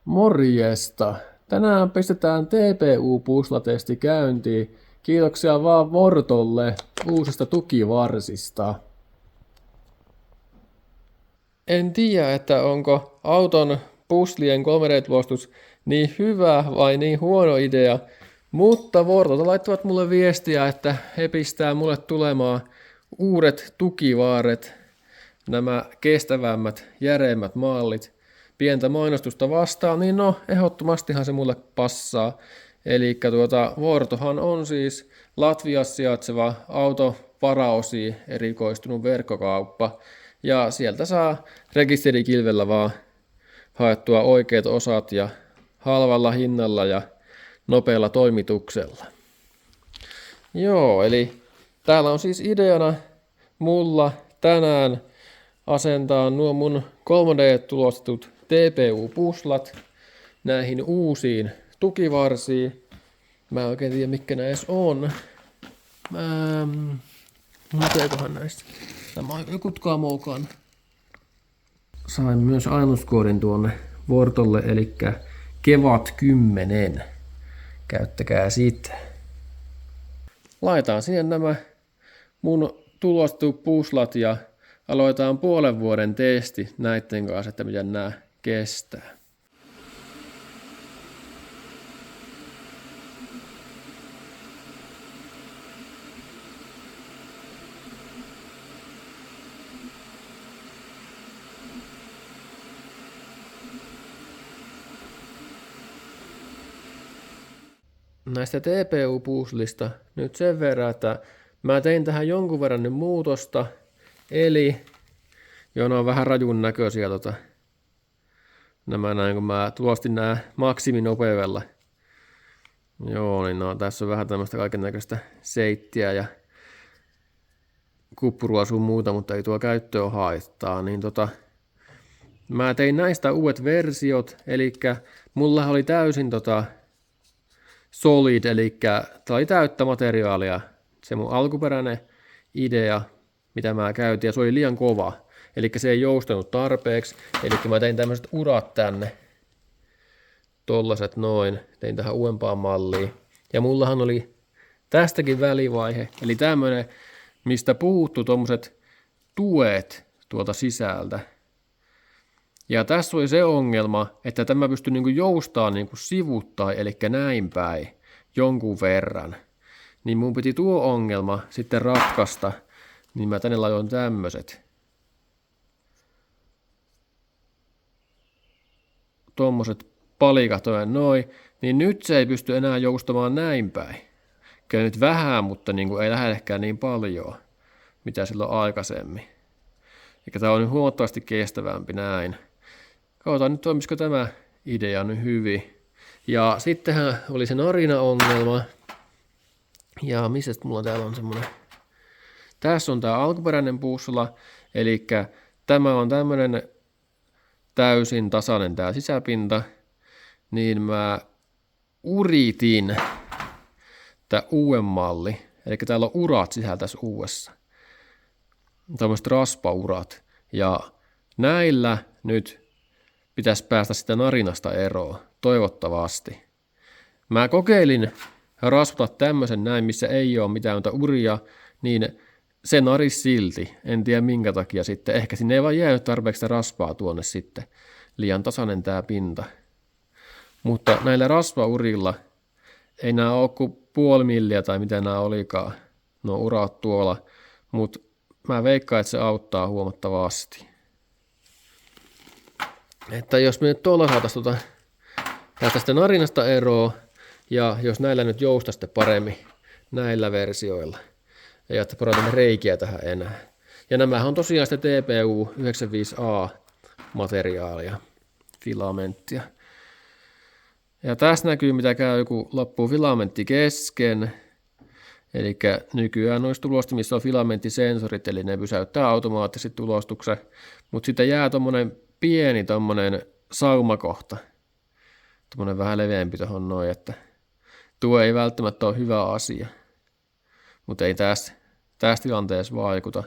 Morjesta. Tänään pistetään TPU-puslatesti käyntiin. Kiitoksia vaan Vortolle uusista tukivarsista. En tiedä, että onko auton puslien 3D-tulostus niin hyvä vai niin huono idea, mutta Vortolta laittavat mulle viestiä, että he pistää mulle tulemaan uudet tukivaaret, nämä kestävämmät, järeimmät mallit, pientä mainostusta vastaan, niin no, ehdottomastihan se mulle passaa. Eli Vortohan on siis Latviassa sijaitseva autovaraosiin erikoistunut verkkokauppa, ja sieltä saa rekisterikilvellä vaan haettua oikeat osat ja halvalla hinnalla ja nopealla toimituksella. Joo, eli täällä on siis ideana mulla tänään asentaa nuo mun 3D-tulostetut TPU-puslat näihin uusiin tukivarsiin. Mä en oikein tiedä, mitkä nää edes on. Lukeekohan näistä? Tämä on joku kamokan. Sain myös ainoskoodin tuonne Vortolle, eli Kevat 10. Käyttäkää sitä. Laitaan sinne nämä mun tulostetut puslat ja aloitetaan puolen vuoden testi näiden kanssa, että miten nämä kestää. Näistä TPU-puslista nyt sen verran, että mä tein tähän jonkun verran nyt muutosta, eli ne on vähän rajun näköisiä nämä näin, kun mä tulostin nämä maksiminopeudella. Joo, niin no, tässä on vähän tämmöistä kaiken näköistä seittiä ja kuppurua sun muuta, mutta ei tuo käyttöön haittaa. Niin mä tein näistä uudet versiot, eli mulla oli täysin solid, eli tämä oli täyttä materiaalia. Se mun alkuperäinen idea, mitä mä käytin, ja se oli liian kova. Eli se ei joustanut tarpeeksi. Eli mä tein tämmöiset urat tänne. Tollaset noin. Tein tähän uudempaan malliin. Ja mullahan oli tästäkin välivaihe. Eli tämmönen, mistä puuttu tommoset tuet tuolta sisältä. Ja tässä oli se ongelma, että tämä pystyy niinku joustamaan niinku sivuttain, eli näin päin, jonkun verran. Niin mun piti tuo ongelma sitten ratkaista, niin mä tänne laitoin tämmöset. Tommoset palikat on noin, niin nyt se ei pysty enää joustamaan näin päin. Kyllä nyt vähän, mutta niinku ei lähellekään niin paljon, mitä silloin aikaisemmin. Eikä tää on nyt huomattavasti kestävämpi näin. Katsotaan nyt toimisiko tämä idea nyt hyvin. Ja sittenhän oli se narina-ongelma. Ja missä mulla täällä on semmonen. Tässä on tää alkuperäinen pusla. Eli tämä on tämmönen täysin tasainen tää sisäpinta. Niin mä uritin tää uuden malli. Eli täällä on urat sisällä tässä uudessa. Tämmöiset raspaurat. Ja näillä nyt pitäisi päästä sitä narinasta eroon, toivottavasti. Mä kokeilin raspata tämmöisen näin, missä ei ole mitään uria, niin se naris silti. En tiedä minkä takia sitten. Ehkä sinne ei vaan jäänyt tarpeeksi raspaa tuonne sitten. Liian tasainen tää pinta. Mutta näillä rasvaurilla ei nää ole kuin puoli milliä tai mitä nää olikaan. No urat tuolla. Mutta mä veikkaan, että se auttaa huomattavasti. Että jos me nyt tuolla saataisiin tästä narinasta eroa, ja jos näillä nyt joustaisi paremmin näillä versioilla, ei että parata reikiä tähän enää. Ja nämähän on tosiaan sitä TPU 95A materiaalia, filamenttia. Ja tässä näkyy mitä käy, kun loppuu filamentti kesken. Eli nykyään noissa tulostimissa on filamenttisensorit, eli ne pysäyttää automaattisesti tulostuksen, mutta sitten jää tommonen pieni tommonen saumakohta, tommonen vähän leveämpi tohon noin, että tuo ei välttämättä ole hyvä asia, mutta ei tässä tilanteessa vaikuta.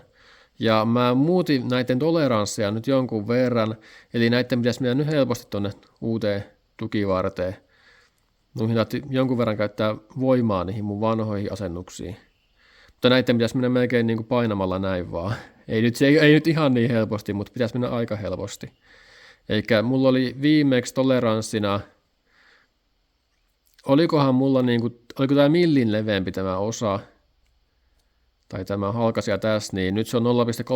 Ja mä muutin näiden toleransseja nyt jonkun verran, eli näiden pitäisi mennä nyt helposti tonne uuteen tukivarteen. Noihin jonkun verran käyttää voimaa niihin mun vanhoihin asennuksiin. Mutta näiden pitäisi mennä melkein niin kuin painamalla näin vaan. Ei nyt ihan niin helposti, mutta pitäisi mennä aika helposti. Eikä mulla oli viimeksi toleranssina, olikohan mulla oliko tämä millin leveämpi tämä osa, tai tämä halkaisija tässä, niin nyt se on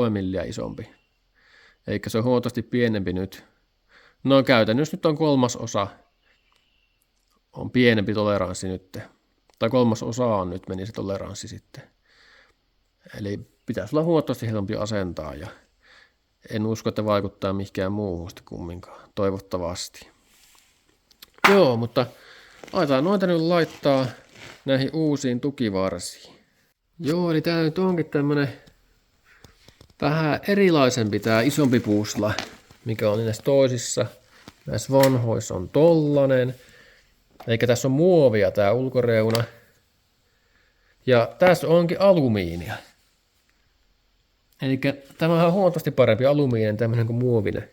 0,3 milliä isompi. Eikä se on huomattavasti pienempi nyt. No käytännössä nyt on 1/3 on pienempi toleranssi nyt. Tai 1/3 nyt meni se toleranssi sitten. Eli pitäisi olla huomattavasti helpompi asentaa ja en usko, että vaikuttaa mihinkään muuhun sitten kumminkaan. Toivottavasti. Joo, mutta aletaan noita nyt laittaa näihin uusiin tukivarsiin. Joo, eli tää nyt onkin tämmönen vähän erilaisempi tää isompi puusla, mikä on näissä toisissa. Näissä vanhoissa on tollanen. Eikä tässä on muovia tää ulkoreuna. Ja tässä onkin alumiinia. Eli tämä on huomattavasti parempi alumiininen tämmöinen kuin muovinen.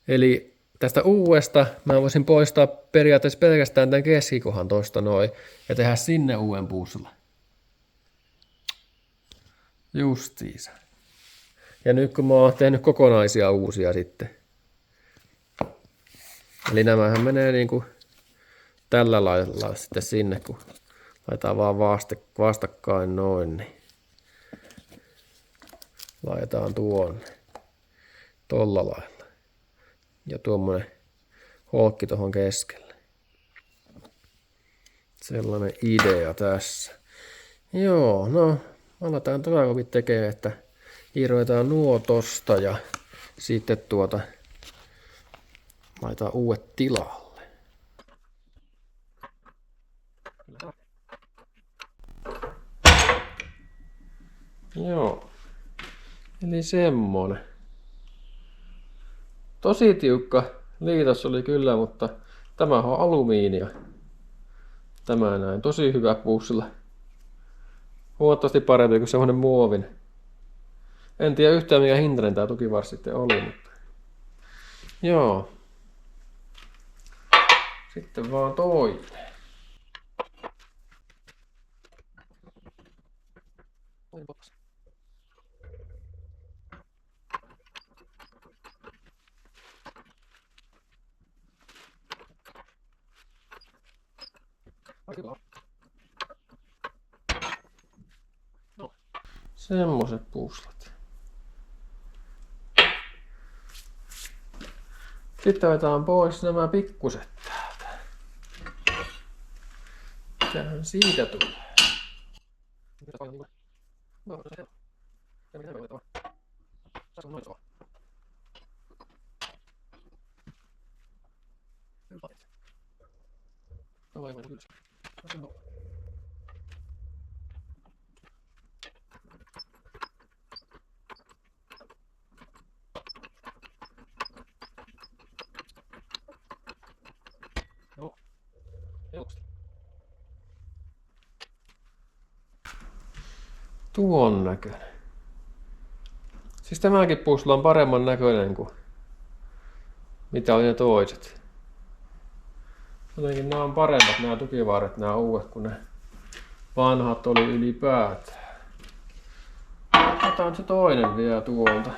Eli tästä uudesta mä voisin poistaa periaatteessa pelkästään tämän keskikohan tosta noin ja tehdä sinne uuden puusla. Justiisa. Ja nyt kun mä oon tehnyt kokonaisia uusia sitten. Eli menee niinku tällä lailla sitten sinne, kun laitetaan vaan vastakkain noin, niin laitetaan tuonne tolla lailla. Ja tuommoinen holkki tuohon keskelle. Sellainen idea tässä. Joo, no aletaan tällä tekemään, että irrotetaan nuo tosta ja sitten laitetaan uudet tilalle. Joo, eli semmonen. Tosi tiukka liitos oli kyllä, mutta tämä on alumiinia. Tämä näin, tosi hyvä pussilla. Huomattavasti parempi kuin semmonen muovin. En tiedä yhtään mikä hintainen tää tukivarsi sitten oli, mutta joo. Sitten vaan toinen. No, semmoset puslat. Sitten otetaan pois nämä pikkuset täältä. Mitähän siitä tulee? Tuon näköinen. Siis tämäkin puzzle on paremman näköinen kuin mitä oli ne toiset. Jotenkin nämä on paremmat nämä tukivaaret, nämä uudet, kun ne vanhat oli ylipäätään. Otetaan se toinen vielä tuolta.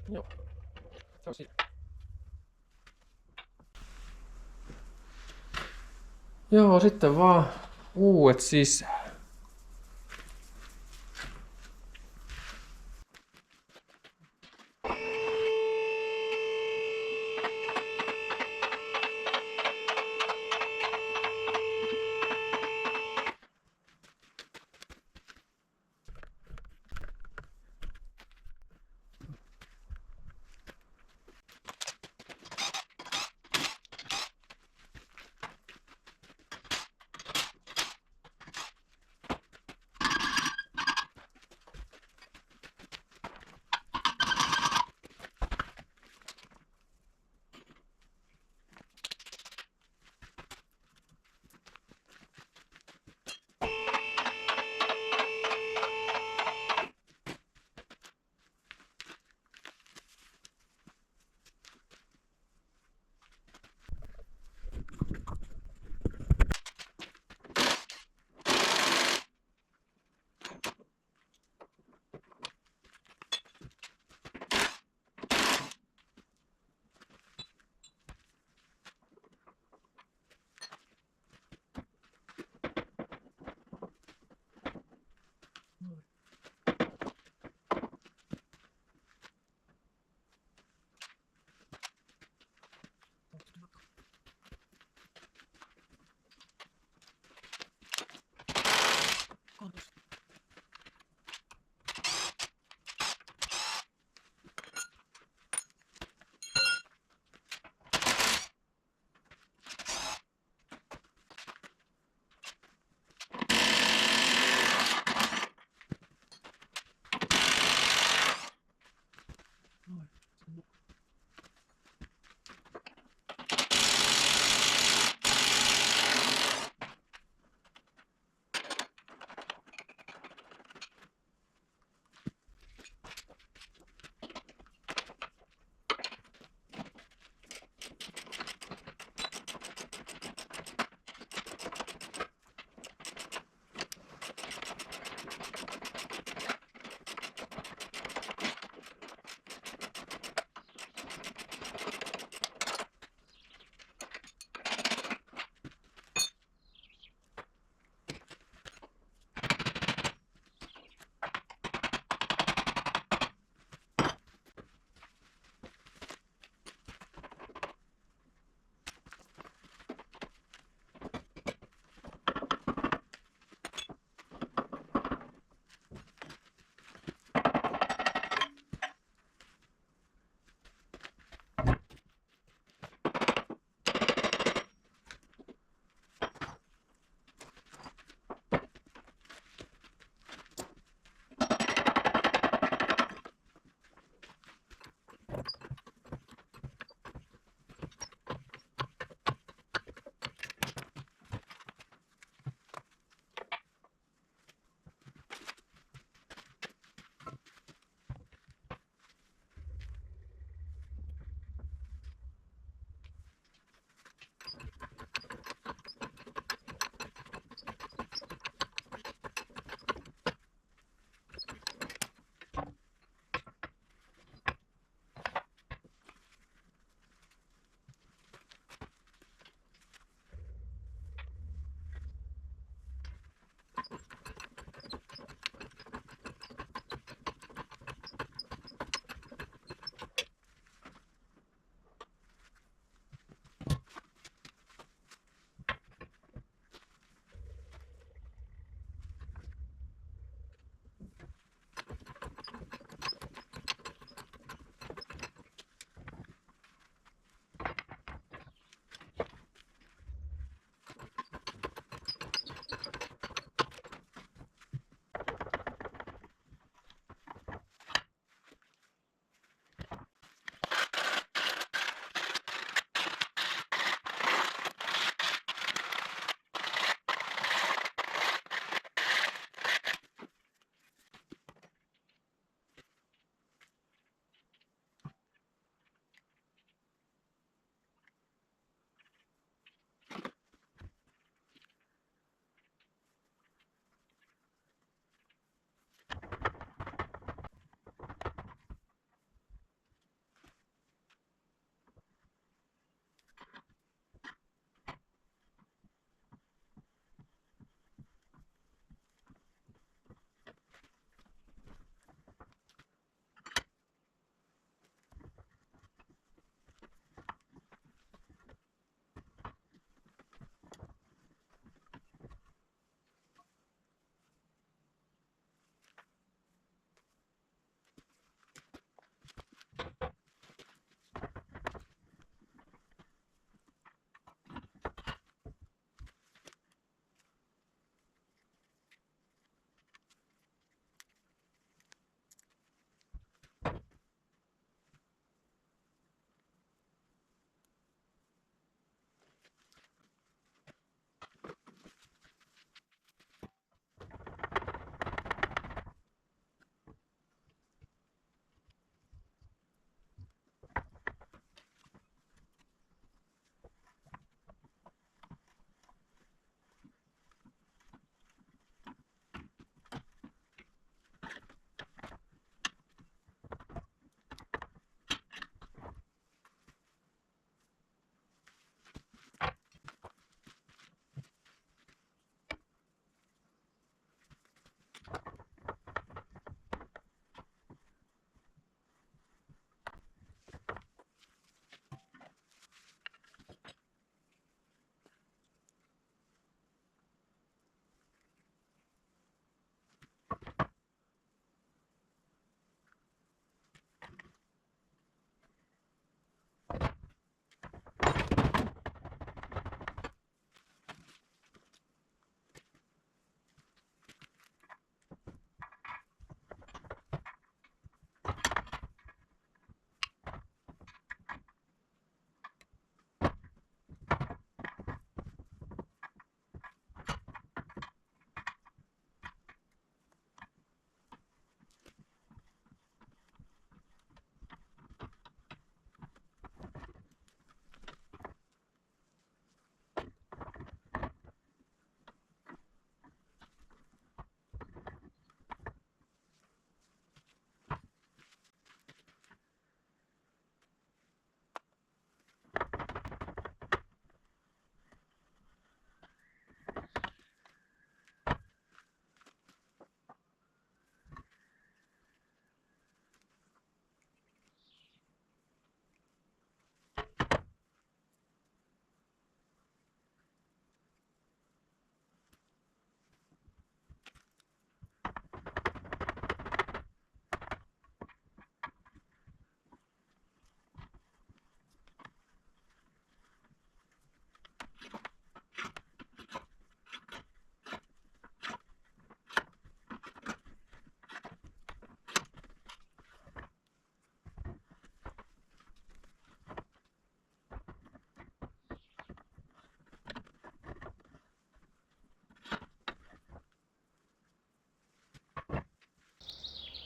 Joo, se on siinä. Joo, sitten vaan uudet sisään.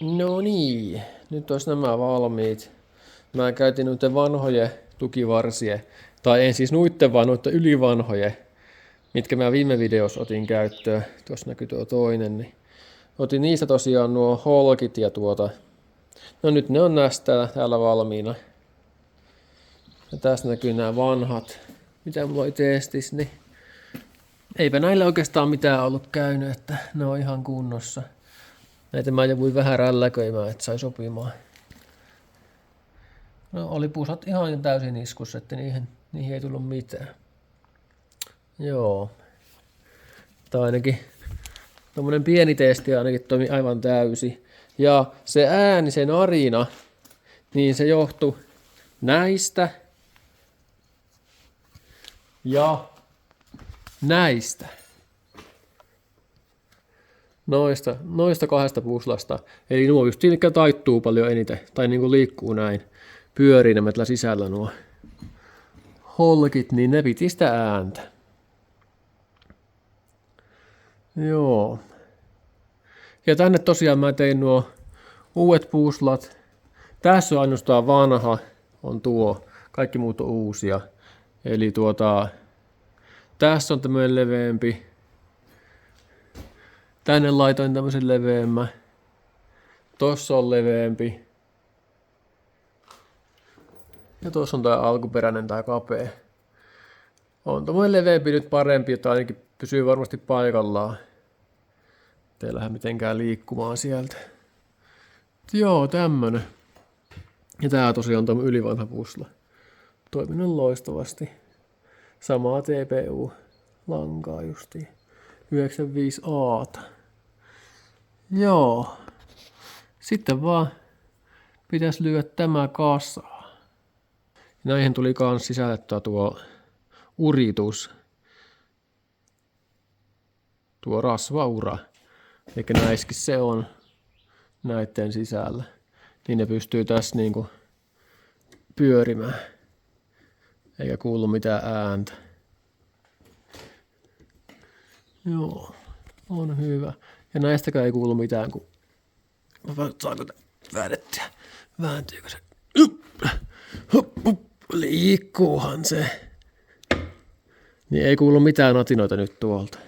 No niin, nyt olisi nämä valmiit. Mä käytin noiden vanhojen tukivarsien, tai en siis nuitten vaan noiden ylivanhojen, mitkä mä viime videossa otin käyttöön. Tuossa näkyy tuo toinen. Niin otin niistä tosiaan nuo holkit ja no nyt ne on näistä täällä valmiina. Ja tässä näkyy nämä vanhat, mitä mulla oli testissä, niin eipä näillä oikeastaan mitään ollut käynyt, että ne on ihan kunnossa. Näitä mä jouduin vähän rälläköimään, että sai sopimaan. No oli pusat ihan täysin iskussa, että niihin ei tullut mitään. Joo. Tai ainakin tommonen pieni testi ainakin toimi aivan täysi. Ja se ääni, se narina, niin se johtui näistä ja näistä. Noista kahdesta puslasta. Eli nuo just mitkä taittuu paljon eniten, tai niinku liikkuu näin, pyörii nämä tällä sisällä nuo holkit, niin ne piti sitä ääntä. Joo. Ja tänne tosiaan mä tein nuo uudet puslat. Tässä on ainoastaan vanha, on tuo. Kaikki muut on uusia. Eli tässä on tämmöinen leveämpi. Tänne laitoin tämmöisen leveämmän. Tossa on leveämpi. Ja tuossa on tää alkuperäinen, tää kapea. On tommoinen leveämpi nyt parempi, että ainakin pysyy varmasti paikallaan. Ei lähde mitenkään liikkumaan sieltä. Joo, tämmönen. Ja tää tosiaan on tämmönen ylivanha pusla. Toiminut loistavasti. Samaa TPU-lankaa justiin. 95A. Joo. Sitten vaan pitäisi lyödä tämä kasaan. Näihin tuli kans sisällettyä tuo uritus. Tuo rasvaura. Eli näissäkin se on näiden sisällä. Niin ne pystyy tässä niinku pyörimään. Eikä kuulu mitään ääntä. Joo, on hyvä. Ja näistäkään ei kuulu mitään, kun saako väännettyä? Vääntyykö se? Liikkuuhan se. Niin ei kuulu mitään natinoita nyt tuolta.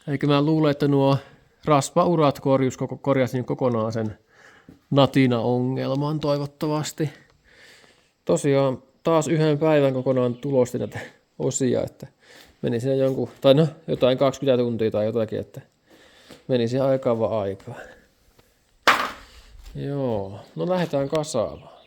Eikä mä luulen, että nuo rasvaurat korjasi kokonaan sen natina-ongelman toivottavasti. Tosiaan taas yhden päivän kokonaan tulosti näitä osia, että meni siinä jotain 20 tuntia tai jotakin, että meni siihen aikaa. Joo, no lähdetään kasaamaan.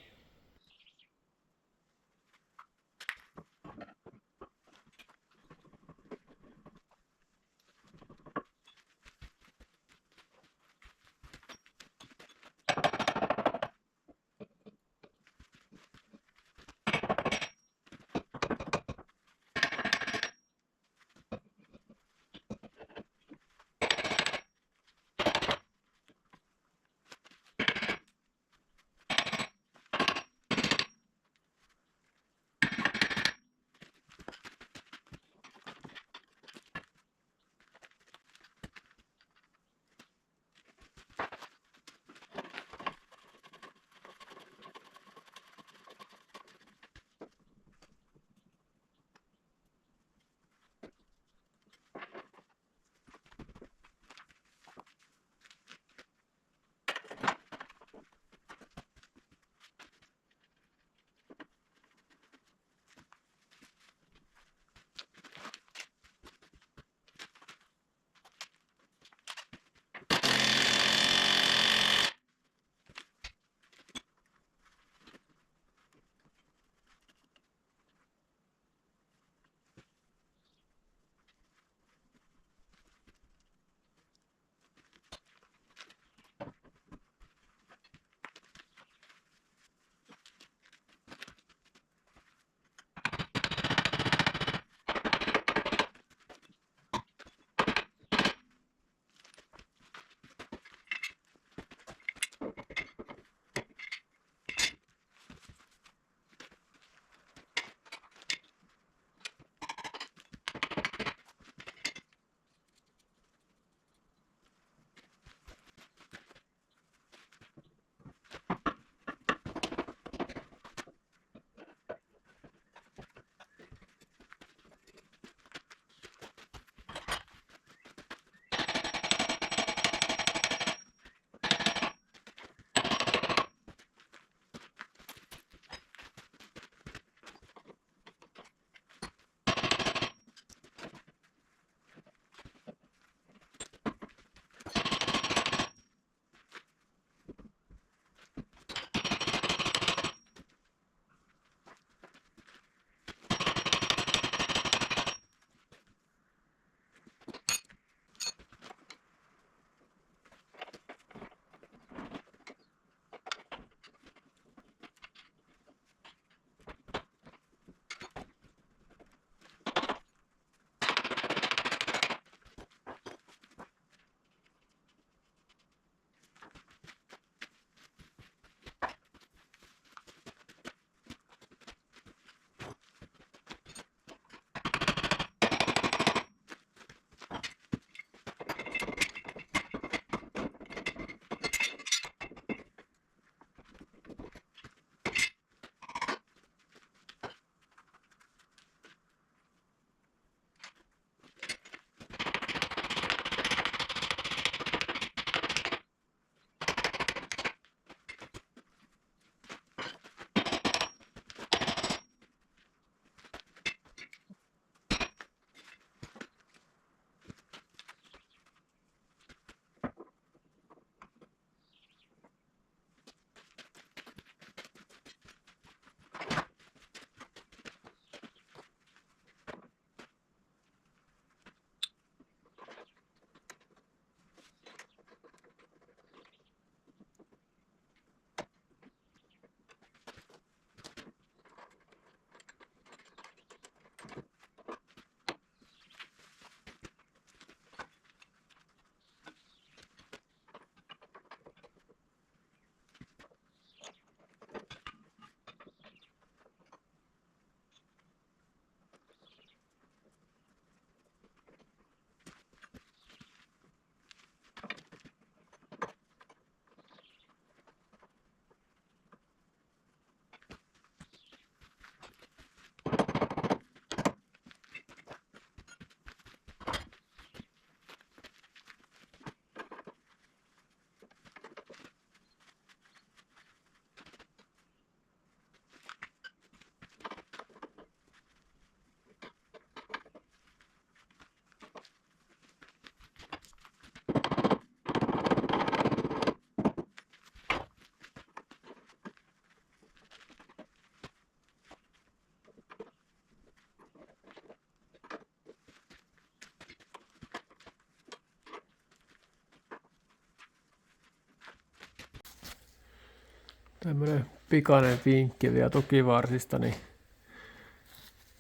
Tämmönen pikainen vinkki vielä tukivarsista, niin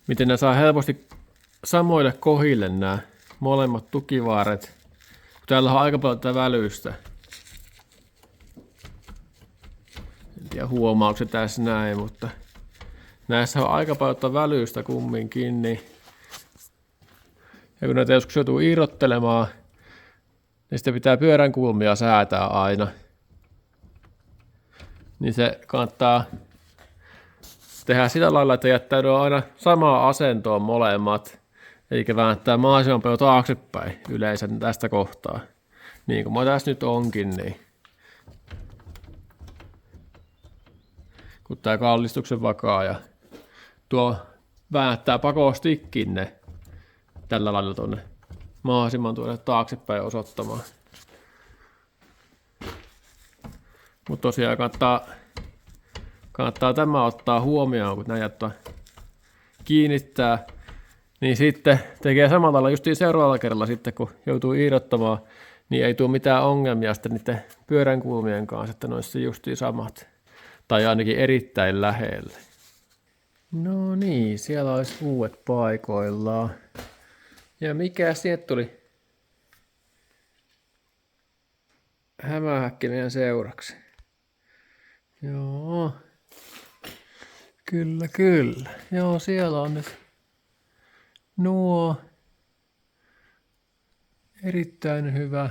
miten ne saa helposti samoille kohdille nämä molemmat tukivaaret. Täällä on aika paljon tätä välystä. En tiedä huomaako se tässä näin, mutta näissä on aika paljon välystä kumminkin. Niin. Ja kun näitä joskus joutuu irrottelemaan, niin sitten pitää pyörän kulmia säätää aina. Niin se kannattaa tehdä sillä lailla, että jättäytyy aina samaan asentoon molemmat. Eli vääntää mahdollisimman paljon taaksepäin yleensä tästä kohtaa. Niin kuin mä tässä nyt onkin, niin kun tää kallistuksen vakaa ja tuo vääntää pakostikin ne tällä lailla tuonne mahdollisimman tuonne taaksepäin osoittamaan. Mutta tosiaan kannattaa tämä ottaa huomioon, kun näitä kiinnittää. Niin sitten tekee samalla lailla justiin seuraavalla kerralla sitten, kun joutuu irrottamaan, niin ei tule mitään ongelmia sitten niiden pyöränkulmien kanssa, että ne olisi justiin samat. Tai ainakin erittäin lähellä. No niin, siellä olisi uudet paikoillaan. Ja mikä sieltä tuli? Hämähäkki meidän seuraksi. Joo. Kyllä, kyllä. Joo, siellä on nyt nuo. Erittäin hyvä.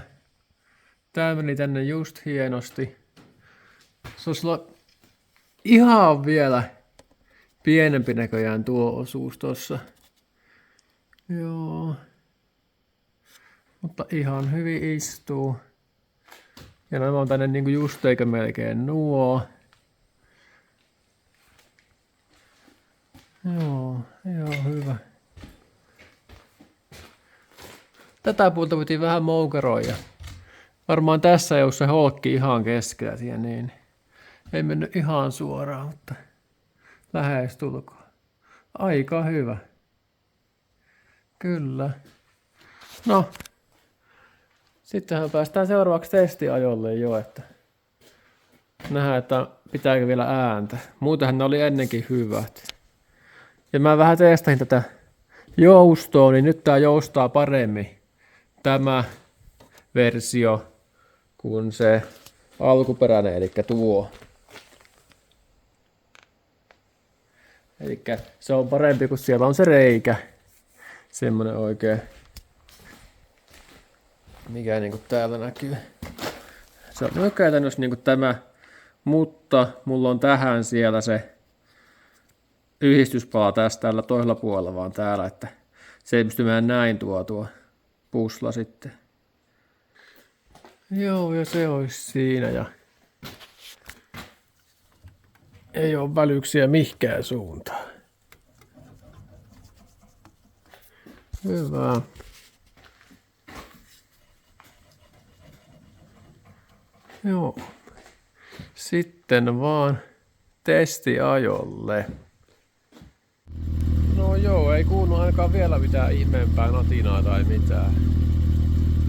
Tää meni tänne just hienosti. Se olisi ihan vielä pienempi näköjään tuo osuus tossa. Joo. Mutta ihan hyvin istuu. Ja nämä on tänne niinku just eikä melkein nuo. Joo, hyvä. Tätä puolta piti vähän moukeroida. Varmaan tässä ei ole se holkki ihan keskellä siellä, niin ei mennyt ihan suoraan, mutta lähestulkoon. Aika hyvä. Kyllä. No, sittenhän päästään seuraavaksi testiajolle jo, että nähdään, että pitääkö vielä ääntä. Muutenhan ne oli ennenkin hyvät. Ja mä vähän testasin tätä joustoa, niin nyt tää joustaa paremmin tämä versio kuin se alkuperäinen, eli tuo. Eli se on parempi, kun siellä on se reikä. Semmonen oikein, mikä niinku täällä näkyy. Se on käytännössä niinku tämä, mutta mulla on tähän siellä se yhdistyspala tässä tällä toisella puolella vaan täällä, että se ei pysty menemään näin tuo pusla sitten. Joo, ja se olisi siinä ja ei ole välyksiä mihinkään suuntaan. Hyvä. Joo. Sitten vaan testiajolle. No joo, ei kuulu ainakaan vielä mitään ihmeempää natinaa tai mitään.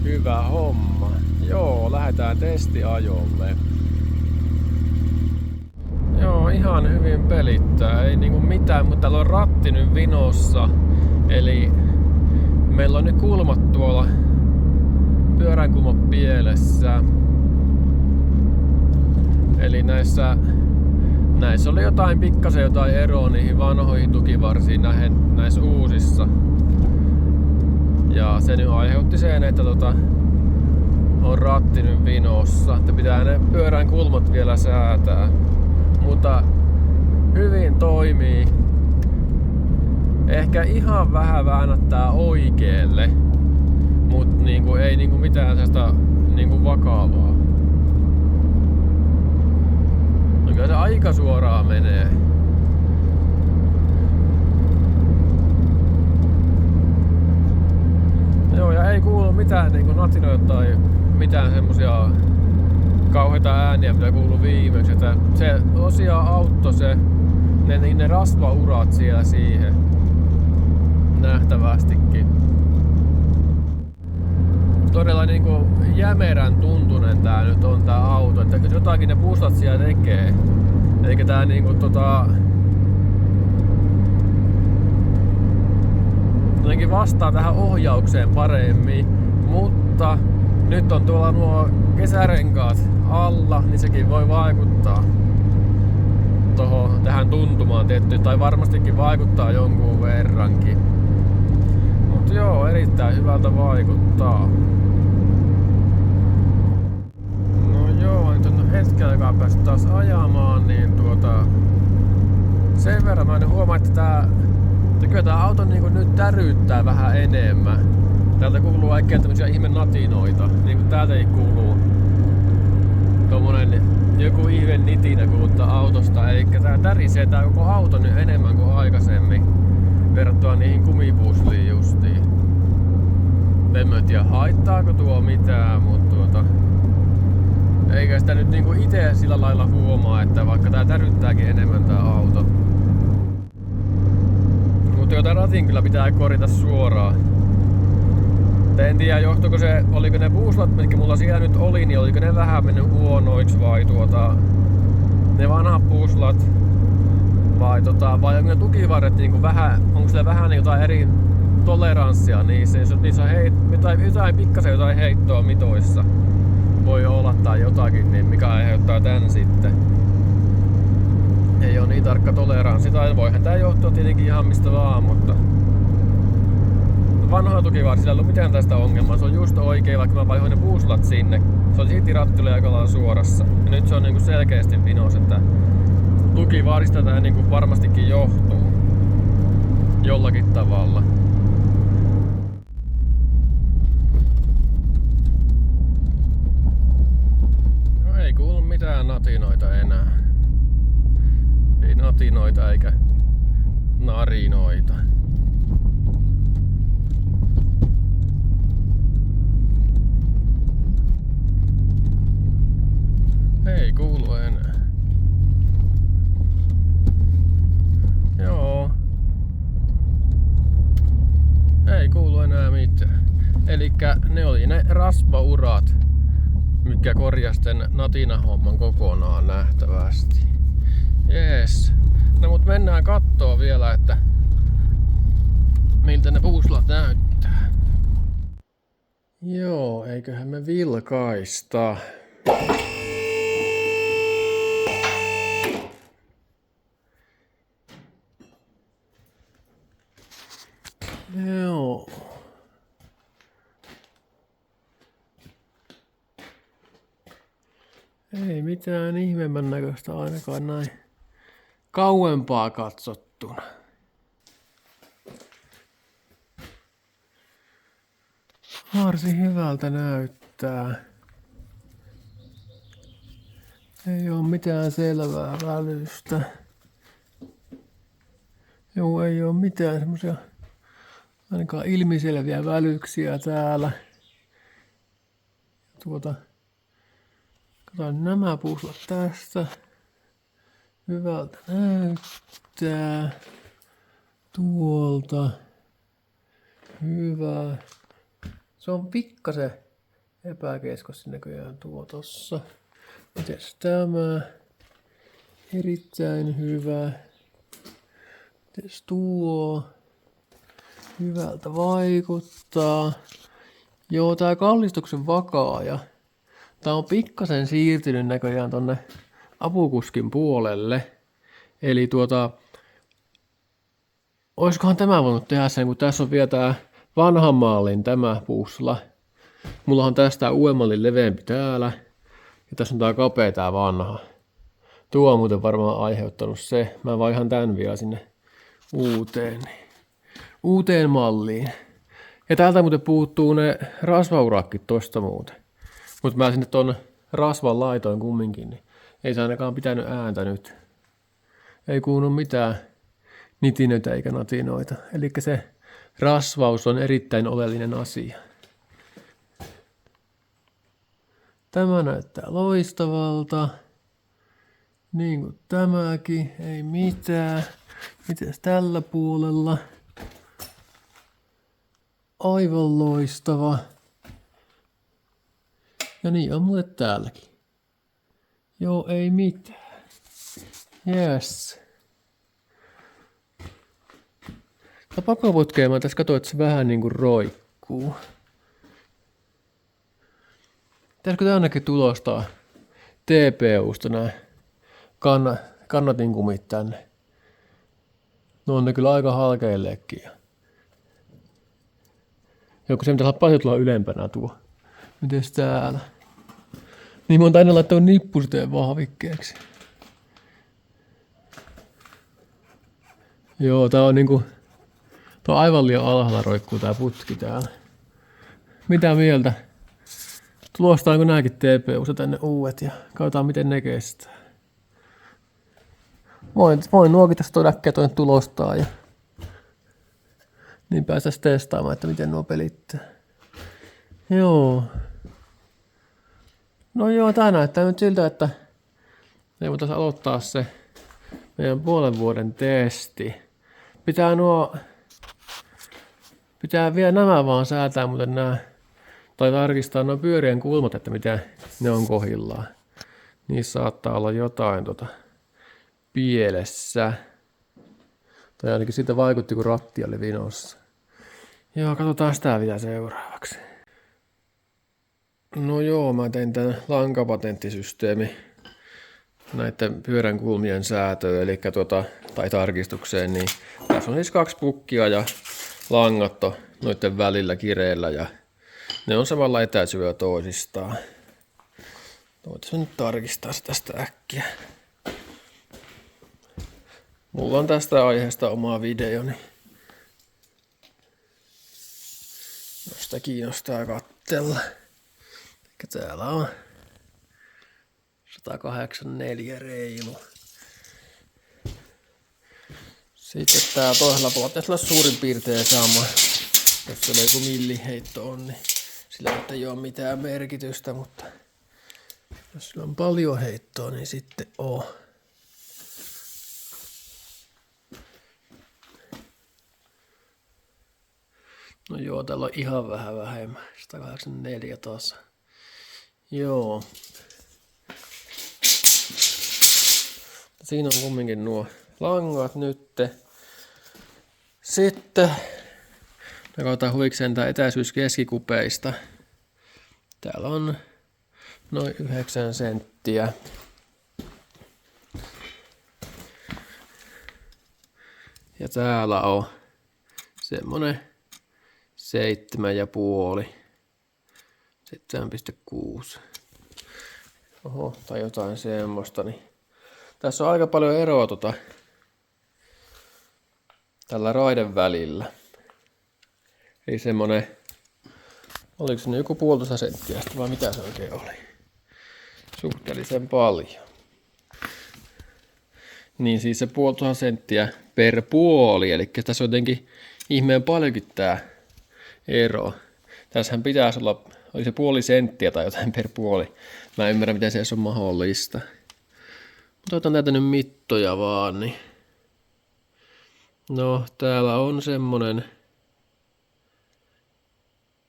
Hyvä homma. Joo, lähdetään testiajolle. Joo, ihan hyvin pelittää. Ei niinku mitään, mutta täällä on ratti nyt vinossa. Eli meillä on nyt kulmat tuolla pyöränkulmat pielessä. Eli näissä oli pikkasen jotain eroa niihin vanhoihin tukivarsiin näissä uusissa. Ja se nyt aiheutti sen, että on ratti nyt vinossa. Että pitää ne pyörän kulmat vielä säätää. Mutta hyvin toimii. Ehkä ihan vähän väännättää oikealle. Mut niinku, ei niinku mitään sellaista niinku vakavaa. No kyllä se aika suoraan menee. Joo, ja ei kuulu mitään niinku natinoita tai mitään semmosia kauheita ääniä, mitä kuuluu viimeksi. Että se tosiaan auttoi ne rasvaurat siellä siihen. Nähtävästikin. Todella niinku jämerän tuntunen tää nyt on tää auto, että jotakin ne puslat siellä tekee. Eikä tää niinku jotenkin vastaa tähän ohjaukseen paremmin, mutta nyt on tuolla nuo kesärenkaat alla, niin sekin voi vaikuttaa tähän tuntumaan tietty, tai varmastikin vaikuttaa jonkun verrankin. Mutta joo, erittäin hyvältä vaikuttaa. No joo, nyt on hetken aikaa päässyt taas ajamaan, niin sen verran mä en huomaa, että kyllä tää auto niinku nyt täryyttää vähän enemmän. Täältä kuuluu kaikkea tämmösiä ihme natinoita, niinku täältäkin kuuluu tommonen joku ihme nitinä kuluttaa autosta, eli tää tärisee tää koko auto nyt enemmän kuin aikaisemmin verrattuna niihin kumipuusliin justiin. En tiedä haittaako tuo mitään, mutta eikä sitä nyt niinku ite sillä lailla huomaa, että vaikka tää täryttääkin enemmän tää auto. Mutta jota ratin kyllä pitää korjata suoraan. En tiedä johtuiko oliko ne puuslat, mitkä mulla siellä nyt oli, niin oliko ne vähän mennyt huonoiksi vai ne vanhat puuslat vai onko ne tukivarret niinku vähän, onko sillä vähän jotain eri toleranssia niissä on jotain pikkasen jotain heittoa mitoissa voi olla tai jotakin, niin mikä aiheuttaa tän sitten. Ei oo niin tarkka toleranssi, tai voihan tää johtua tietenkin ihan mistä vaan, mutta vanhoja tukivarsilla ei ollut mitään tästä ongelmaa. Se on just oikein, vaikka mä vaihoin ne puuslat sinne. Se oli silti ratti oli aika lailla suorassa. Ja nyt se on niinku selkeästi vinos, että tukivaarista tää niinku varmastikin johtuu. Jollakin tavalla. No ei kuulu mitään natinoita enää. Ei natinoita eikä narinoita. Ei kuulu enää. Joo. Ei kuulu enää mitään. Elikkä ne oli ne rasvaurat, mitkä korjasi tän natinahomman kokonaan nähtävästi. Jees. No mut mennään kattoo vielä, että miltä ne puuslat näyttää. Joo, eiköhän me vilkaista. Joo. Ei mitään ihmeemmän näköistä ainakaan näin kauempaa katsottuna. Varsin hyvältä näyttää. Ei oo mitään selvää välystä. Joo, ei oo mitään semmosia ainakaan ilmiselviä välyksiä täällä. Katsotaan nämä puuslat tästä. Hyvältä näyttää. Tuolta. Hyvä. Se on pikkasen epäkeskossa näköjään tuo tossa. Mites tämä? Erittäin hyvä. Mites tuo? Hyvältä vaikuttaa. Joo, tää kallistuksen vakaaja. Tää on pikkasen siirtynyt näköjään tonne apukuskin puolelle. Eli oiskohan tämä voinut tehdä sen, kun tässä on vielä tää vanhan mallin tämä puusla. Mulla on tästä uudemmallin leveämpi täällä. Ja tässä on tää kapea tää vanha. Tuo on muuten varmaan aiheuttanut se. Mä vaihan tän vielä sinne uuteen malliin. Ja täältä muuten puuttuu ne rasvaurakit tosta muuten. Mutta mä sinne ton rasvan laitoin kumminkin, niin ei se ainakaan pitänyt ääntä nyt. Ei kuulu mitään nitinöitä eikä natinoita. Eli se rasvaus on erittäin oleellinen asia. Tämä näyttää loistavalta. Niin kuin tämäkin, ei mitään. Mites tällä puolella? Aivan loistava. Ja niin on muuten täälläkin. Joo, ei mitään. Yes. Pakoputkeen mä tässä katsoin, että se vähän niinku roikkuu. Pitäisikö tää ainakin tulostaa TPUsta nää kannatinkumit tänne? No on ne kyllä aika halkeillekin. Joku se pitäisi olla paljon tulla ylempänä tuo. Mites täällä? Niin mä oon aina laittanut nippusiteen vahvikkeeksi. Joo, tää on niinku... Tää on aivan liian alhaalla roikkuu tää putki täällä. Mitä mieltä? Tulostaanko nääkin TPUsta tänne uudet ja katsotaan miten ne kestää. Voin nuokin tästä toi äkkiä toinen tulostaa ja niin päästäis testaamaan, että miten nuo pelittää. Joo. No joo, tää näyttää nyt siltä, että me voitaisiin aloittaa se meidän puolen vuoden testi. Pitää vielä nämä vaan säätää, mutta tai tarkistaa nuo pyörien kulmat, että miten ne on kohdillaan. Niissä saattaa olla jotain pielessä. Tai ainakin siitä vaikutti, kun ratti oli vinossa. Joo, katsotaan sitä vielä seuraavaksi. No joo, mä tein tän lankapatenttisysteemi näiden pyörän kulmien säätöön, eli tai tarkistukseen, niin tässä on siis 2 pukkia ja langatto noiden välillä kireellä ja ne on samalla etäisyydellä toisistaan. Voitaisiin nyt tarkistaa se tästä äkkiä. Mulla on tästä aiheesta oma video, niin jos sitä kiinnostaa katsella. Eli täällä on 184 reilu. Sitten tää toisella puolella pitäisi olla suurin piirtein sama. Jos siellä joku milliheitto on, niin sillä ei ole mitään merkitystä, mutta jos sillä on paljon heittoa, niin sitten on. No joo, täällä on ihan vähän vähemmän. 184 taas. Joo. Siinä on kumminkin nuo langat nytte. Sitten me katsotaan huvikseen tää etäisyys keskikupeista. Täällä on noin 9 senttiä. Ja täällä on semmonen 7,5. 7,6. Oho, tai jotain semmoista. Niin. Tässä on aika paljon eroa tällä raiden välillä. Eli semmonen, oliko se joku 1,5 senttiä vai mitä se oikein oli? Suhteellisen paljon. Niin siis se 1,5 senttiä per puoli, eli tässä on jotenkin ihmeen paljonkin tää ero. Tässähän pitäisi olla, oli se 0,5 senttiä tai jotain per puoli. Mä en ymmärrä miten se edes on mahdollista. Mutta otan näitä nyt mittoja vaan, niin. No, täällä on semmonen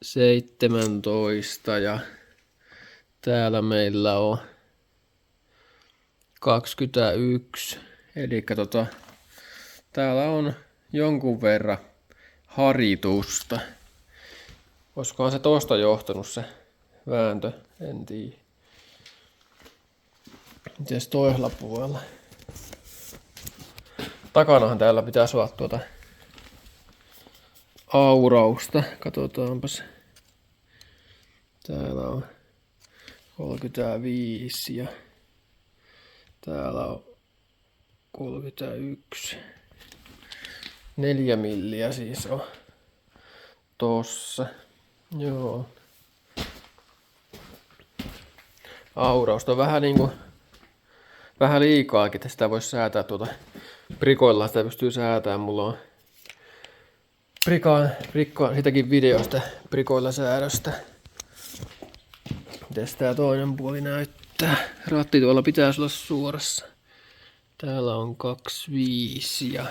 17 ja täällä meillä on 21. Eli täällä on jonkun verran haritusta. Olisikohan se tosta johtanut se vääntö, en tiedä. Mites toisella puolella? Takanahan täällä pitäisi olla aurausta. Katsotaanpas. Täällä on 35 ja täällä on 31. 4 milliä siis on tossa. Joo. Aurausta on vähän liikaakin, että sitä voisi säätää prikoilla, sitä pystyy säätämään. Mulla on prikko sitäkin videosta prikoilla säädöstä. Mites tää toinen puoli näyttää? Ratti tuolla pitäisi olla suorassa. Täällä on 25 ja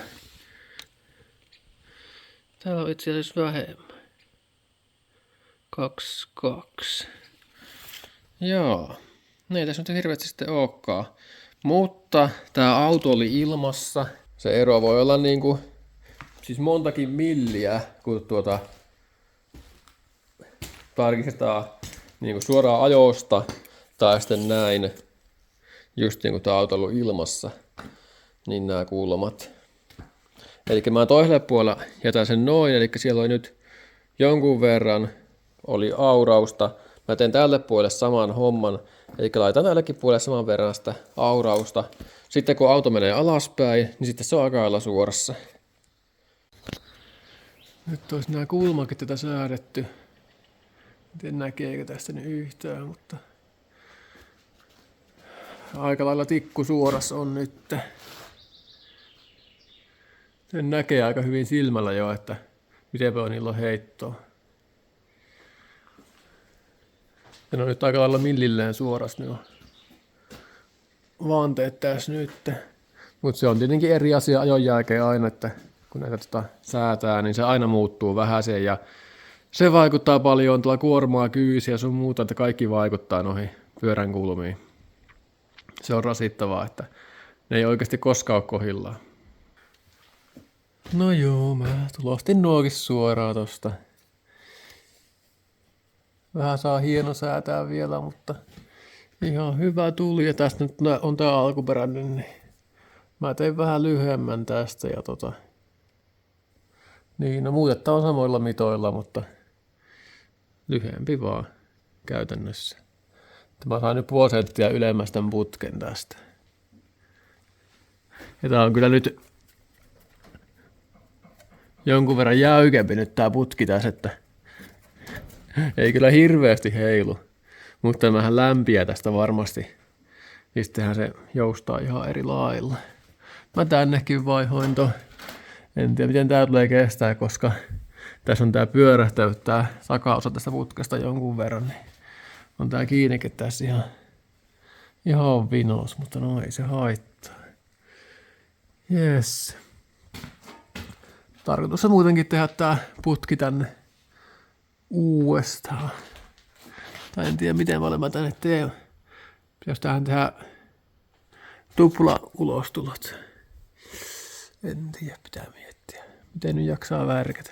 täällä on itse asiassa vähemmän. 22. Joo. No ei tässä nyt hirveästi sitten olekaan. Mutta tämä auto oli ilmassa. Se ero voi olla niinku, siis montakin milliä, kun tarkistetaan niinku suoraan ajosta tai sitten näin, just niin kuin tämä auto on ollut ilmassa, niin nämä kulmat. Eli mä toiselle puolelle jätän sen noin, eli siellä oli nyt jonkun verran oli aurausta. Mä teen tälle puolelle saman homman, eli laitan tällekin puolelle saman verran sitä aurausta. Sitten kun auto menee alaspäin, niin sitten se on aika lailla suorassa. Nyt olisi nämä kulmakin tätä säädetty. En näkeekö tästä nyt yhtään, mutta aika lailla tikku suorassa on nyt. Sen näkee aika hyvin silmällä jo, että miten paljon niillä on heittoa. Ja ne on nyt aika lailla millilleen suorassa ne on vanteet tässä nyt. Mutta se on tietenkin eri asia ajon jälkeen aina, että kun näitä säätää, niin se aina muuttuu vähäsen ja se vaikuttaa paljon, tuolla kuormaa, kyysiä ja sun muuta, että kaikki vaikuttaa noihin pyörän kulmiin. Se on rasittavaa, että ne ei oikeasti koskaan ole kohdillaan. No joo, mä tulostin nuokin suoraan tosta. Vähän saa hieno säätää vielä, mutta ihan hyvä tuli. Ja tästä nyt on tää alkuperäinen, niin mä tein vähän lyhyemmän tästä ja niin, no muutetta on samoilla mitoilla, mutta lyhyempi vaan käytännössä. Mä sain nyt 0,5 senttiä ylemmäs tämän putken tästä. Ja tää on kyllä nyt jonkun verran jäykempi nyt tää putki tässä, että ei kyllä hirveästi heilu. Mutta tämähän lämpiää tästä varmasti. Ja sittenhän se joustaa ihan eri lailla. Mä tännekin vaihoin ton. En tiedä miten tää tulee kestää, koska tässä on tää pyörähtävyys, tää takaosa tästä putkesta jonkun verran. Niin on tää kiinnike tässä ihan vinos, mutta no ei se haittaa. Yes. Tarkoitus on muutenkin tehdä tää putki tänne uudestaan. Tai en tiedä miten paljon mä tänne teen. Pitäis tähän tehdä tupla ulostulot. En tiedä, pitää miettiä. Miten nyt jaksaa värkätä.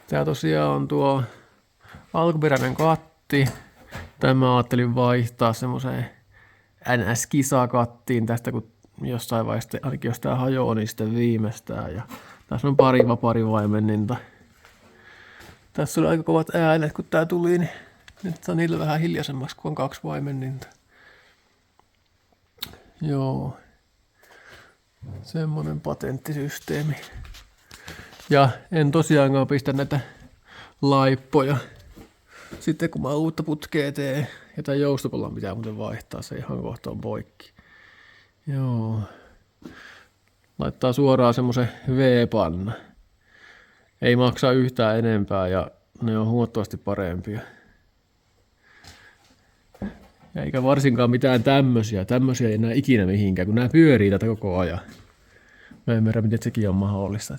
Tää tosiaan on tuo alkuperäinen katti. Tämä ajattelin vaihtaa semmoiseen NS-kisakattiin tästä, kun jossain vaiheessa, ainakin jos tää hajoaa, niin sitten viimeistään. Ja tässä on pari vaimenninta. Tässä oli aika kovat äänet, kun tää tuli, niin nyt on niillä vähän hiljaisemmaksi, kun on 2 vaimenninta. Joo. Semmonen patenttisysteemi. Ja en tosiaankaan pistä näitä laippoja. Sitten kun mä uutta putkea teen, ja tää joustopallan pitää muuten vaihtaa, se ihan kohta on poikki. Joo. Laittaa suoraan semmosen V-panna. Ei maksa yhtään enempää ja ne on huomattavasti parempia. Eikä varsinkaan mitään tämmösiä. Tämmösiä ei enää ikinä mihinkään, kun nää pyörii tätä koko ajan. Mä en ymmärrä, miten sekin on mahdollista.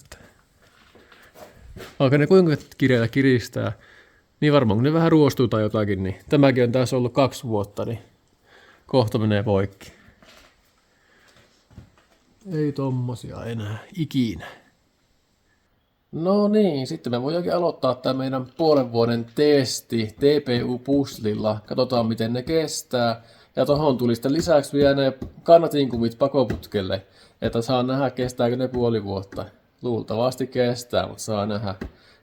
Alkaa ne kuinka kireellä kiristää. Niin varmaan kun ne vähän ruostuu tai jotakin, niin tämäkin on tässä ollut 2 vuotta, niin kohta menee poikki. Ei tommosia enää ikinä. No niin, sitten me voidaankin aloittaa tämä meidän puolen vuoden testi TPU-puslilla. Katsotaan miten ne kestää. Ja tohon tuli sitten lisäksi vielä ne kannatinkuvit pakoputkelle, että saa nähdä kestääkö ne puoli vuotta. Luultavasti kestää, mutta saa nähdä.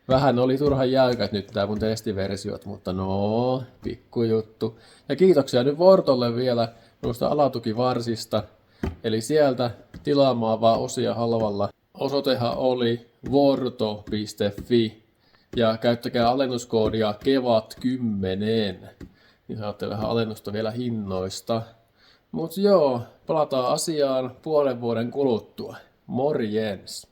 Vähän oli turhan jäykät nyt nämä mun testiversiot, mutta no, pikkujuttu. Ja kiitoksia nyt Vortolle vielä noista alatukivarsista. Eli sieltä tilaamaan vaan osia halvalla. Osoitehan oli vorto.fi ja käyttäkää alennuskoodia KEVAT10, niin saatte vähän alennusta vielä hinnoista. Mut joo, palataan asiaan puolen vuoden kuluttua. Morjens!